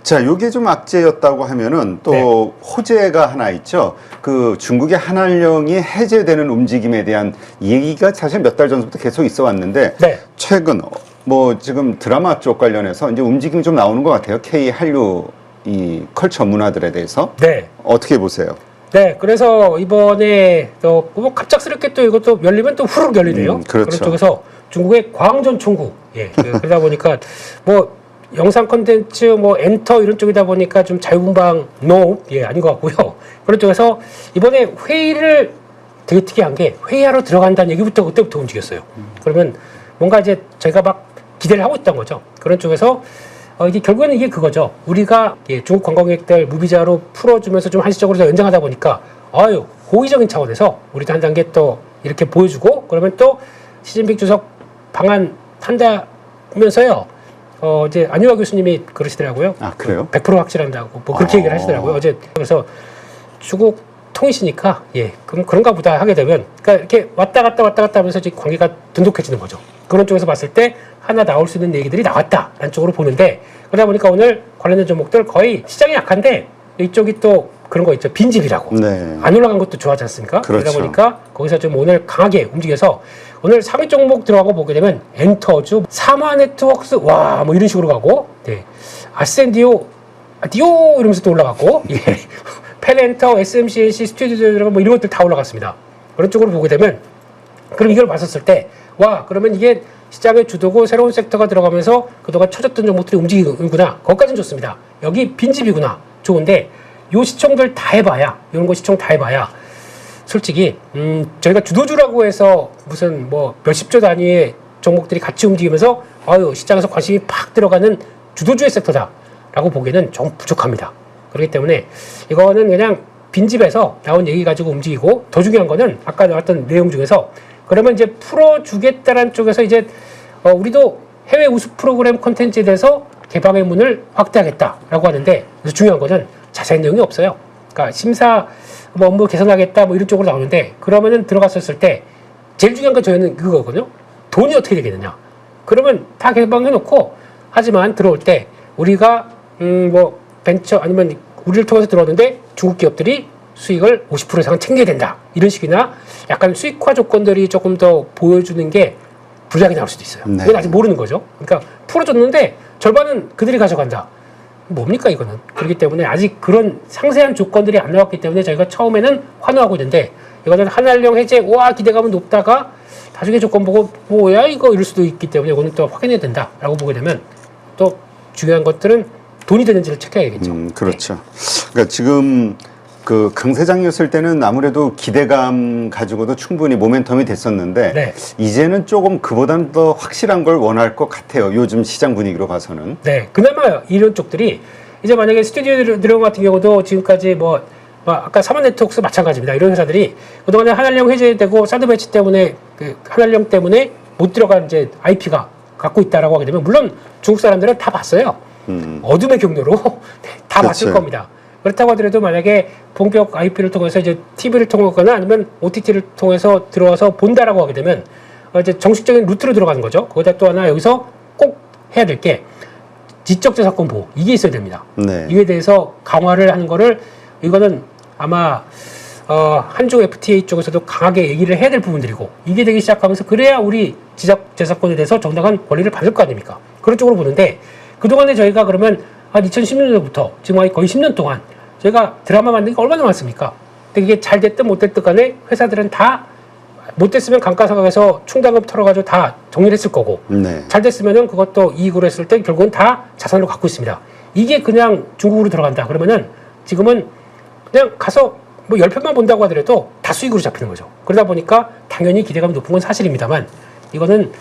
자, 요게 좀 악재였다고 하면은 또 네. 호재가 하나 있죠. 그 중국의 한알령이 해제되는 움직임에 대한 얘기가 사실 몇 달 전부터 계속 있어 왔는데 네. 최근 뭐 지금 드라마 쪽 관련해서 이제 움직임이 좀 나오는 것 같아요. K 한류 이 컬처 문화들에 대해서. 네. 어떻게 보세요? 네, 그래서 이번에 뭐 갑작스럽게 또 이것도 열리면 또 후루룩 열리네요. 그렇죠. 그런 쪽에서 중국의 광전 총국. 예. 그러다 보니까 뭐 영상 콘텐츠 뭐 엔터 이런 쪽이다 보니까 좀 자유분방 예, 아닌 것 같고요. 그런 쪽에서 이번에 회의를 되게 특이한 게 회의하러 들어간다는 얘기부터 그때부터 움직였어요. 그러면 뭔가 이제 저희가 막 기대를 하고 있던 거죠. 그런 쪽에서 이게 결국에는 이게 그거죠. 우리가 중국 관광객들 무비자로 풀어주면서 좀 한시적으로 더 연장하다 보니까 호의적인 차원에서 우리도 한 단계 또 이렇게 보여주고 그러면 또 시진핑 주석 방한 한다면서요. 이제 안유아 교수님이 그러시더라고요. 아, 그래요? 100% 확실한다고 뭐 그렇게 얘기를 하시더라고요. 어제 그래서 중국 통이시니까 그럼 그런가 보다 하게 되면 그러니까 이렇게 왔다 갔다 하면서 지금 관계가 돈독해지는 거죠. 그런 쪽에서 봤을 때 하나 나올 수 있는 얘기들이 나왔다라는 쪽으로 보는데 그러다 보니까 오늘 관련된 종목들 거의 시장이 약한데 이쪽이 또 그런 거 있죠. 빈집이라고. 네. 안 올라간 것도 좋아하지 않습니까? 그렇죠. 그러다 보니까 거기서 좀 오늘 강하게 움직여서 오늘 상위 종목 들어가고 보게 되면 엔터주, 사마 네트워크스, 와, 뭐 이런 식으로 가고, 네. 아센디오, 디오 이러면서 또 올라갔고, 예. 펠엔터, SMCNC, 스튜디오 뭐 이런 것들 다 올라갔습니다. 그런 쪽으로 보게 되면, 그럼 이걸 봤었을 때, 와, 그러면 이게 시장의 주도고 새로운 섹터가 들어가면서 그동안 쳐졌던 종목들이 움직이는구나. 거기까지는 좋습니다. 여기 빈집이구나. 좋은데, 요 시총들 다 해봐야, 이런 거 시총 다 해봐야, 솔직히, 저희가 주도주라고 해서 무슨 뭐 몇십조 단위의 종목들이 같이 움직이면서, 시장에서 관심이 팍 들어가는 주도주의 섹터다라고 보기에는 좀 부족합니다. 그렇기 때문에 이거는 그냥 빈집에서 나온 얘기 가지고 움직이고, 더 중요한 거는 아까 나왔던 내용 중에서, 그러면 이제 풀어주겠다라는 쪽에서 이제, 우리도 해외 우수 프로그램 콘텐츠에 대해서 개방의 문을 확대하겠다라고 하는데, 그래서 중요한 거는 자세한 내용이 없어요. 그러니까 심사 뭐 업무 개선하겠다 뭐 이런 쪽으로 나오는데 그러면은 들어갔었을 때 제일 중요한 건 저희는 그거거든요. 돈이 어떻게 되겠느냐. 그러면 다 개방해 놓고 하지만 들어올 때 우리가 뭐 벤처 아니면 우리를 통해서 들어왔는데 중국 기업들이 수익을 50% 이상 챙겨야 된다. 이런 식이나 약간 수익화 조건들이 조금 더 보여주는 게 불리하게 나올 수도 있어요. 네. 이건 아직 모르는 거죠. 그러니까 풀어줬는데 절반은 그들이 가져간다. 뭡니까 이거는. 그렇기 때문에 아직 그런 상세한 조건들이 안 나왔기 때문에 저희가 처음에는 환호하고 있는데 이거는 한알령 해제 와 기대감은 높다가 나중에 조건 보고 뭐야 이거 이럴 수도 있기 때문에 이거는 또 확인해야 된다라고 보게 되면 또 중요한 것들은 돈이 되는지를 체크해야겠죠. 그렇죠. 그러니까 지금 그 강세장이었을 때는 아무래도 기대감 가지고도 충분히 모멘텀이 됐었는데 네. 이제는 조금 그보다는 더 확실한 걸 원할 것 같아요. 요즘 시장 분위기로 봐서는. 네, 그나마 이런 쪽들이 이제 만약에 스튜디오 드래곤 같은 경우도 지금까지 뭐 아까 사마 네트워크스 마찬가지입니다. 이런 회사들이 그동안에 한알령 해제되고 사드 배치 때문에 그 한알령 때문에 못 들어간 이제 IP가 갖고 있다라고 하게 되면 물론 중국 사람들은 다 봤어요. 어둠의 경로로 다 그렇죠. 봤을 겁니다. 그렇다고 하더라도 만약에 본격 IP를 통해서 이제 TV를 통하거나 아니면 OTT를 통해서 들어와서 본다라고 하게 되면 이제 정식적인 루트로 들어가는 거죠. 거기다 또 하나 여기서 꼭 해야 될 게 지적재산권 보호 이게 있어야 됩니다. 네. 이에 대해서 강화를 하는 거를 이거는 아마 한중 FTA 쪽에서도 강하게 얘기를 해야 될 부분들이고 이게 되기 시작하면서 그래야 우리 지적재산권에 대해서 정당한 권리를 받을 거 아닙니까? 그런 쪽으로 보는데 그동안에 저희가 그러면 한 2016년부터 지금 거의 10년 동안 저희가 드라마 만든 게 얼마나 많습니까? 근데 이게 잘 됐든 못 됐든 간에 회사들은 다 못 됐으면 감가상각에서 충당금 털어가지고 다 정리를 했을 거고 네. 잘 됐으면은 그것도 이익으로 했을 때 결국은 다 자산으로 갖고 있습니다. 이게 그냥 중국으로 들어간다. 그러면은 지금은 그냥 가서 뭐 10편만 본다고 하더라도 다 수익으로 잡히는 거죠. 그러다 보니까 당연히 기대감이 높은 건 사실입니다만 이거는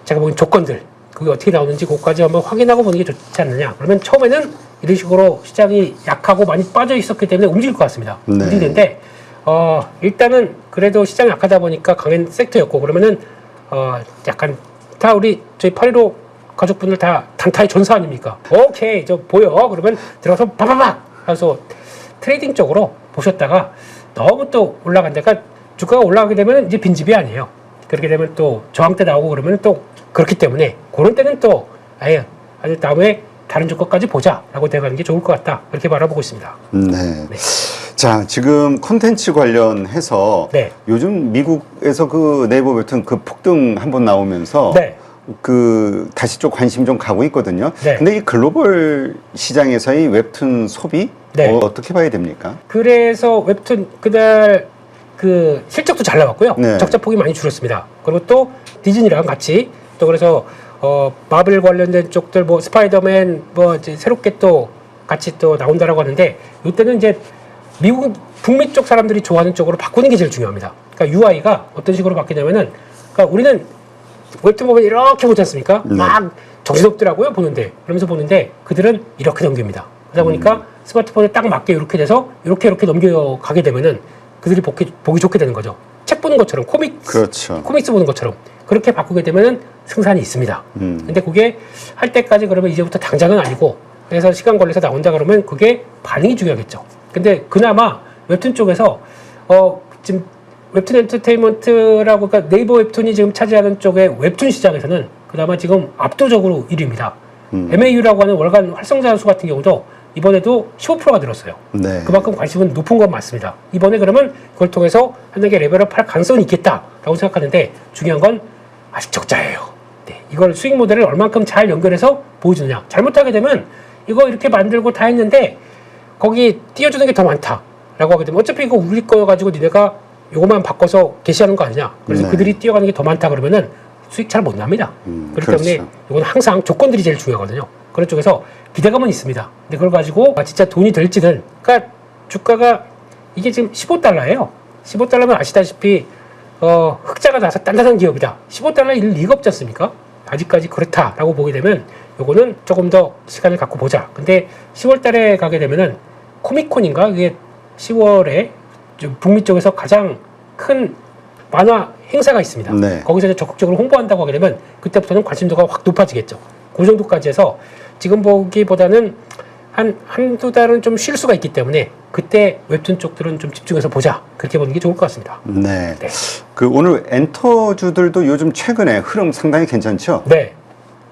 제가 보기엔 조건들 그게 어떻게 나오는지 그것까지 한번 확인하고 보는 게 좋지 않느냐. 그러면 처음에는 이런 식으로 시장이 약하고 많이 빠져 있었기 때문에 움직일 것 같습니다. 네. 움직이는데 일단은 그래도 시장이 약하다 보니까 강한 섹터였고 그러면은 약간 다 우리 저희 8.15 가족분들 다 단타의 전사 아닙니까? 오케이 저 보여. 그러면 들어가서 바바박 해서 트레이딩 쪽으로 보셨다가 너무 또 올라간다가 주가가 올라가게 되면 이제 빈집이 아니에요. 그렇게 되면 또 저항대 나오고 그러면 또 그렇기 때문에 그런 때는 또 아주 다음에 다른 조건까지 보자라고 돼가는 게 좋을 것 같다. 그렇게 바라보고 있습니다. 네. 네. 자, 지금 콘텐츠 관련해서 네. 요즘 미국에서 그 네이버 웹툰 그 폭등 한번 나오면서 네. 그 다시 좀 관심 좀 가고 있거든요. 네. 근데 이 글로벌 시장에서의 웹툰 소비 네. 어떻게 봐야 됩니까? 그래서 웹툰 그날 그 실적도 잘 나왔고요. 네. 적자폭이 많이 줄었습니다. 그리고 또 디즈니랑 같이 또 그래서 마블 관련된 쪽들 뭐 스파이더맨 뭐 이제 새롭게 또 같이 또 나온다라고 하는데 이때는 이제 미국 북미 쪽 사람들이 좋아하는 쪽으로 바꾸는 게 제일 중요합니다. 그러니까 UI가 어떤 식으로 바뀌냐면은 그러니까 우리는 웹툰 보면 이렇게 보지 않습니까? 네. 막 정신없더라고요 보는데 그러면서 보는데 그들은 이렇게 넘깁니다. 그러다 보니까 스마트폰에 딱 맞게 이렇게 돼서 이렇게 넘겨가게 되면은 그들이 보기 좋게 되는 거죠. 책 보는 것처럼 그렇죠. 코믹스 보는 것처럼 그렇게 바꾸게 되면은 승산이 있습니다. 근데 그게 할 때까지 그러면 이제부터 당장은 아니고 그래서 시간 걸려서 나온다 그러면 그게 반응이 중요하겠죠. 근데 그나마 웹툰 쪽에서 지금 웹툰 엔터테인먼트라고 그러니까 네이버 웹툰이 지금 차지하는 쪽의 웹툰 시장에서는 그나마 지금 압도적으로 1위입니다. MAU라고 하는 월간 활성자 수 같은 경우도 이번에도 15%가 늘었어요. 네. 그만큼 관심은 높은 건 맞습니다. 이번에 그러면 그걸 통해서 한 단계 레벨업 할 가능성은 있겠다라고 생각하는데 중요한 건 아직 적자예요. 네. 이걸 수익 모델을 얼만큼 잘 연결해서 보여주느냐. 잘못하게 되면 이거 이렇게 만들고 다 했는데 거기 띄워주는 게 더 많다라고 하게 되면 어차피 이거 우리 거 가지고 니네가 요것만 바꿔서 게시하는 거 아니냐. 그래서 네. 그들이 뛰어가는 게 더 많다 그러면은 수익 잘 못 납니다. 그렇기 그렇죠. 때문에 이건 항상 조건들이 제일 중요하거든요. 그런 쪽에서 기대감은 있습니다. 근데 그걸 가지고 진짜 돈이 될지는 그러니까 주가가 이게 지금 15달러예요. 15달러면 아시다시피 흑자가 나서 단단한 기업이다. 15달러일 리가 없지 않습니까? 아직까지 그렇다라고 보게 되면 요거는 조금 더 시간을 갖고 보자. 근데 10월 달에 가게 되면은 코미콘인가? 이게 10월에 북미 쪽에서 가장 큰 만화 행사가 있습니다. 네. 거기서 이제 적극적으로 홍보한다고 하게 되면 그때부터는 관심도가 확 높아지겠죠. 그 정도까지 해서 지금 보기보다는 한두 달은 좀 쉴 수가 있기 때문에 그때 웹툰 쪽들은 좀 집중해서 보자. 그렇게 보는 게 좋을 것 같습니다. 네. 네. 그 오늘 엔터주들도 요즘 최근에 흐름 상당히 괜찮죠? 네.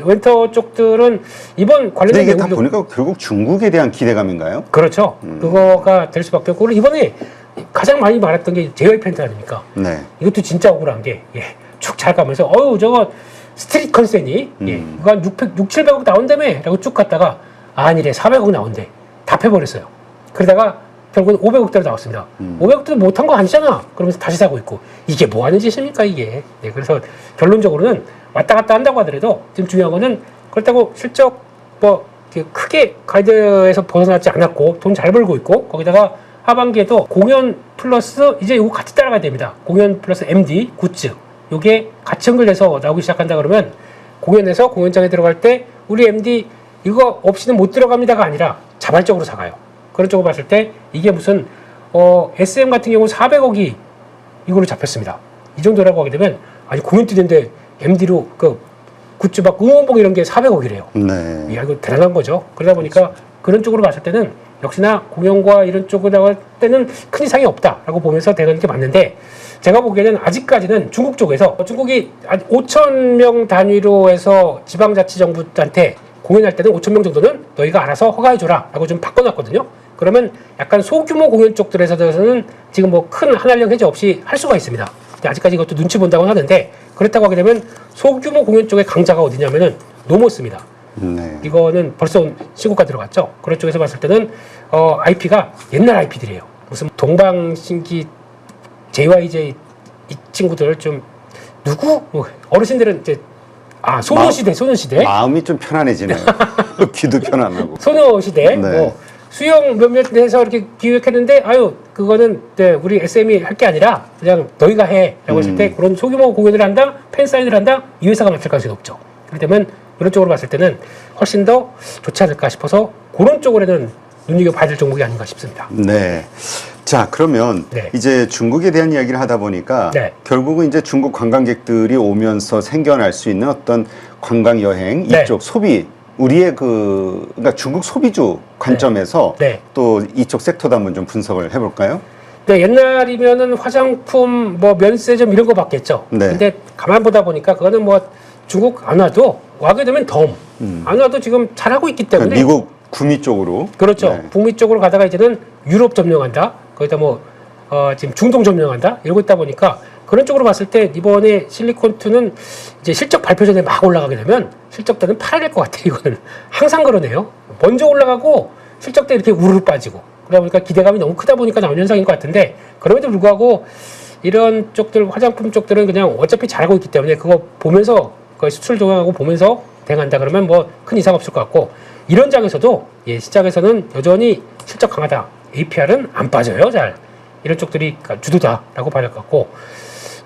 웬터 쪽들은 이번 근데 관련된 이게 다 내용도 보니까 결국 중국에 대한 기대감인가요? 그렇죠. 그거가 될 수밖에 없고 그리고 이번에 가장 많이 말했던 게 JY 팬트 아닙니까? 네. 이것도 진짜 억울한 게 쭉 잘 가면서 저거 스트릿 컨센이 이거 한 700억 나온다며 라고 쭉 갔다가 아니래 400억 나온대 답해버렸어요. 그러다가 결국은 500억대로 나왔습니다. 500억대도 못한 거 아니잖아. 그러면서 다시 사고 있고 이게 뭐 하는 짓입니까 이게. 네, 그래서 결론적으로는 왔다 갔다 한다고 하더라도 지금 중요한 거는 그렇다고 실적 뭐 크게 가이드에서 벗어나지 않았고 돈 잘 벌고 있고 거기다가 하반기에도 공연 플러스 이제 이거 같이 따라가야 됩니다. 공연 플러스 MD 굿즈 요게 같이 연결돼서 나오기 시작한다 그러면 공연에서 공연장에 들어갈 때 우리 MD 이거 없이는 못 들어갑니다가 아니라 자발적으로 사가요. 그런 쪽으로 봤을 때 이게 무슨 SM 같은 경우 400억이 이걸로 잡혔습니다. 이 정도라고 하게 되면 아니 공연 뛰는데 MD로 그 굿즈 막 응원봉 이런 게 400억이래요. 네. 야, 이거 대단한 거죠. 그러다 보니까 그런 쪽으로 봤을 때는 역시나 공연과 이런 쪽으로 나갈 때는 큰 이상이 없다라고 보면서 되는 게 맞는데 제가 보기에는 아직까지는 중국 쪽에서 중국이 5,000명 단위로 해서 지방자치정부한테 공연할 때는 5,000명 정도는 너희가 알아서 허가해줘라 라고 좀 바꿔놨거든요. 그러면 약간 소규모 공연 쪽들에서는 지금 뭐 큰 한한령 해제 없이 할 수가 있습니다. 근데 아직까지 이것도 눈치 본다고 하는데 그렇다고 하게 되면 소규모 공연 쪽의 강자가 어디냐면은 노모스입니다. 네. 이거는 벌써 신고가 들어갔죠. 그런 쪽에서 봤을 때는 IP가 옛날 IP들이에요. 무슨 동방신기 JYJ 이 친구들 좀 누구 어르신들은 이제 소녀시대 마음이 좀 편안해지네요. 귀도 편안하고. 소녀시대 네. 뭐 수영 몇몇 해서 이렇게 기획했는데 그거는 우리 SM이 할 게 아니라 그냥 너희가 해라고 했을 때 그런 소규모 공연을 한다 팬 사인을 한다 이 회사가 맡을 가능성이 높죠. 그렇기 때문에 이런 쪽으로 봤을 때는 훨씬 더 좋지 않을까 싶어서 그런 쪽으로는 눈여겨봐야 될 종목이 아닌가 싶습니다. 네. 자, 그러면 네. 이제 중국에 대한 이야기를 하다 보니까 네. 결국은 이제 중국 관광객들이 오면서 생겨날 수 있는 어떤 관광 여행 네. 이쪽 소비 우리의 그러니까 중국 소비주 관점에서 네. 또 이쪽 섹터도 한번 좀 분석을 해볼까요? 네, 옛날이면은 화장품, 뭐 면세점 이런 거 봤겠죠. 네. 근데 가만 보다 보니까 그거는 뭐 중국 안 와도 와게 되면 덤. 안 와도 지금 잘하고 있기 때문에. 그러니까 미국 구미 쪽으로. 그렇죠. 네. 북미 쪽으로 가다가 이제는 유럽 점령한다. 거기다 뭐 지금 중동 점령한다. 이러고 있다 보니까 그런 쪽으로 봤을 때 이번에 실리콘2는 이제 실적 발표 전에 막 올라가게 되면 실적대는 팔아야 될 것 같아요. 이거는 항상 그러네요. 먼저 올라가고 실적대 이렇게 우르르 빠지고 그러다 보니까 기대감이 너무 크다 보니까 나온 현상인 것 같은데 그럼에도 불구하고 이런 쪽들 화장품 쪽들은 그냥 어차피 잘하고 있기 때문에 그거 보면서 거의 수출 조정하고 보면서 대응한다 그러면 뭐 큰 이상 없을 것 같고 이런 장에서도 시장에서는 여전히 실적 강하다. APR은 안 빠져요. 잘. 이런 쪽들이 주도다라고 봐야 될 것 같고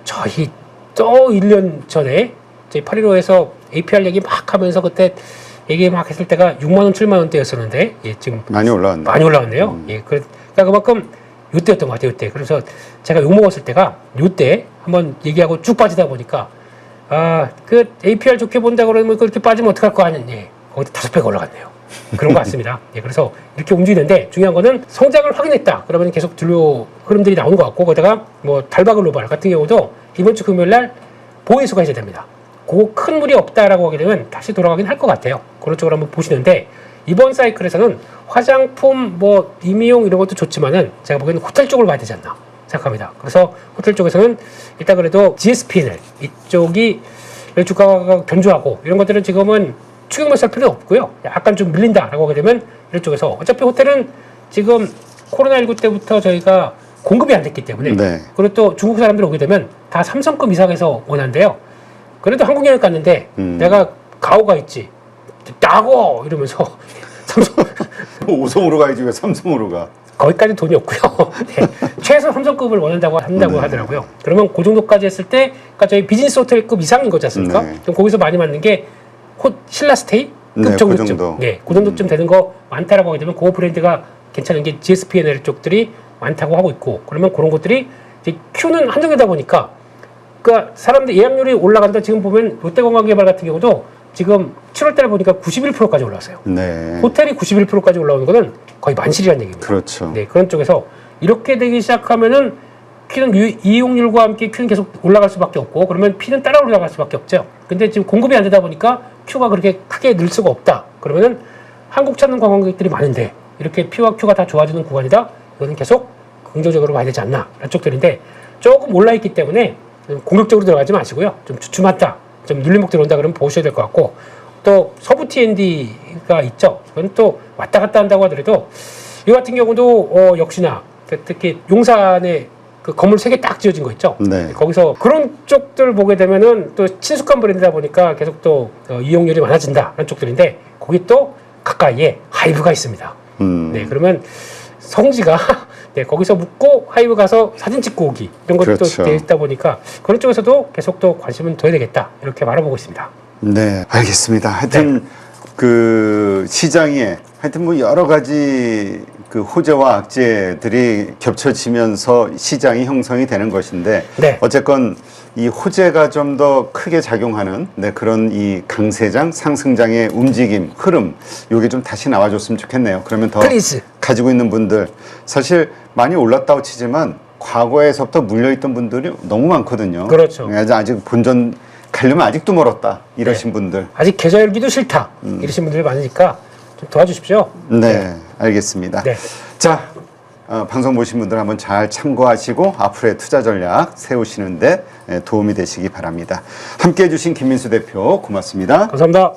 저희 또 1년 전에 저희 815에서 APR 얘기 막 하면서 그때 얘기 막 했을 때가 6만 원, 7만 원대였었는데 지금 많이 올라왔네. 많이 올라왔네요. 그러니까 그만큼 요때였던 것 같아요. 요때. 그래서 제가 욕 먹었을 때가 요때 한번 얘기하고 쭉 빠지다 보니까 그 APR 좋게 본다 그러면 그렇게 빠지면 어떡할 거 아니니? 거기다 5배가 올라갔네요. 그런 것 같습니다. 그래서 이렇게 움직이는데 중요한 거는 성장을 확인했다. 그러면 계속 진료 흐름들이 나오는 것 같고 거기다가 뭐 달바글로벌 같은 경우도 이번 주 금요일 날 보이수가 이제 됩니다. 그거 큰 무리 없다라고 하게 되면 다시 돌아가긴 할 것 같아요. 그런 쪽으로 한번 보시는데 이번 사이클에서는 화장품, 뭐 임의용 이런 것도 좋지만은 제가 보기에는 호텔 쪽을 봐야 되지 않나 생각합니다. 그래서 호텔 쪽에서는 일단 그래도 GSPNL 이쪽이 주가가 견조하고 이런 것들은 지금은 추격만 살 필요는 없고요. 약간 좀 밀린다라고 하게 되면 이런 쪽에서 어차피 호텔은 지금 코로나19 때부터 저희가 공급이 안 됐기 때문에 네. 그리고 또 중국 사람들 오게 되면 다 삼성급 이상에서 원한대요. 그래도 한국 여행 갔는데 내가 가오가 있지 나고 이러면서 삼성 5성으로 가야지 왜 3성으로 가? 거기까지 돈이 없고요. 네. 최소 삼성급을 원한다고 하더라고요. 그러면 그 정도까지 했을 때 그러니까 저희 비즈니스 호텔급 이상인 거지 않습니까? 네. 그럼 거기서 많이 맞는 게 신라스테이급 네, 정도쯤. 그 정도. 네, 그 정도쯤 되는 거 많다라고 하게 되면 그 브랜드가 괜찮은 게 GSPNL 쪽들이 많다고 하고 있고 그러면 그런 것들이 이제 Q는 한정이다 보니까 그러니까 사람들 예약률이 올라간다. 지금 보면 롯데관광개발 같은 경우도 지금 7월달에 보니까 91%까지 올라왔어요. 네. 호텔이 91%까지 올라오는 거는 거의 만실이라는 얘기입니다. 그렇죠. 네, 그런 쪽에서 이렇게 되기 시작하면은 Q는 이용률과 함께 Q는 계속 올라갈 수밖에 없고 그러면 P는 따라 올라갈 수밖에 없죠. 근데 지금 공급이 안 되다 보니까 Q가 그렇게 크게 늘 수가 없다. 그러면은 한국 찾는 관광객들이 많은데 이렇게 P와 Q가 다 좋아지는 구간이다. 이거는 계속 긍정적으로 봐야 되지 않나 이런 쪽들인데 조금 올라있기 때문에 공격적으로 들어가지 마시고요. 좀 주춤하다. 좀 눌림목 들어온다 그러면 보셔야 될 것 같고 또 서부 T&D가 있죠. 그건 또 왔다 갔다 한다고 하더라도 이 같은 경우도 역시나 특히 용산에 그 건물 3개 딱 지어진 거 있죠. 네. 거기서 그런 쪽들 보게 되면은 또 친숙한 브랜드다 보니까 계속 또 이용률이 많아진다 이런 쪽들인데 거기 또 가까이에 하이브가 있습니다. 네, 그러면 성지가 네, 거기서 묵고 하이브 가서 사진 찍고 오기 이런 것도 그렇죠. 돼 있다 보니까 그런 쪽에서도 계속 또 관심은 둬야 되겠다 이렇게 바라보고 있습니다. 네, 알겠습니다. 하여튼 그 시장에 하여튼 뭐 여러 가지 그 호재와 악재들이 겹쳐지면서 시장이 형성이 되는 것인데 네. 어쨌건 이 호재가 좀 더 크게 작용하는 그런 이 강세장, 상승장의 움직임, 흐름 요게 좀 다시 나와줬으면 좋겠네요. 그러면 더 플리즈. 가지고 있는 분들 사실 많이 올랐다고 치지만 과거에서부터 물려있던 분들이 너무 많거든요. 그렇죠. 아직 본전 가려면 아직도 멀었다 이러신 분들. 아직 계좌 열기도 싫다 이러신 분들이 많으니까 좀 도와주십시오. 네, 알겠습니다. 네. 자, 방송 보신 분들 한번 잘 참고하시고 앞으로의 투자 전략 세우시는데 도움이 되시기 바랍니다. 함께해 주신 김민수 대표 고맙습니다. 감사합니다.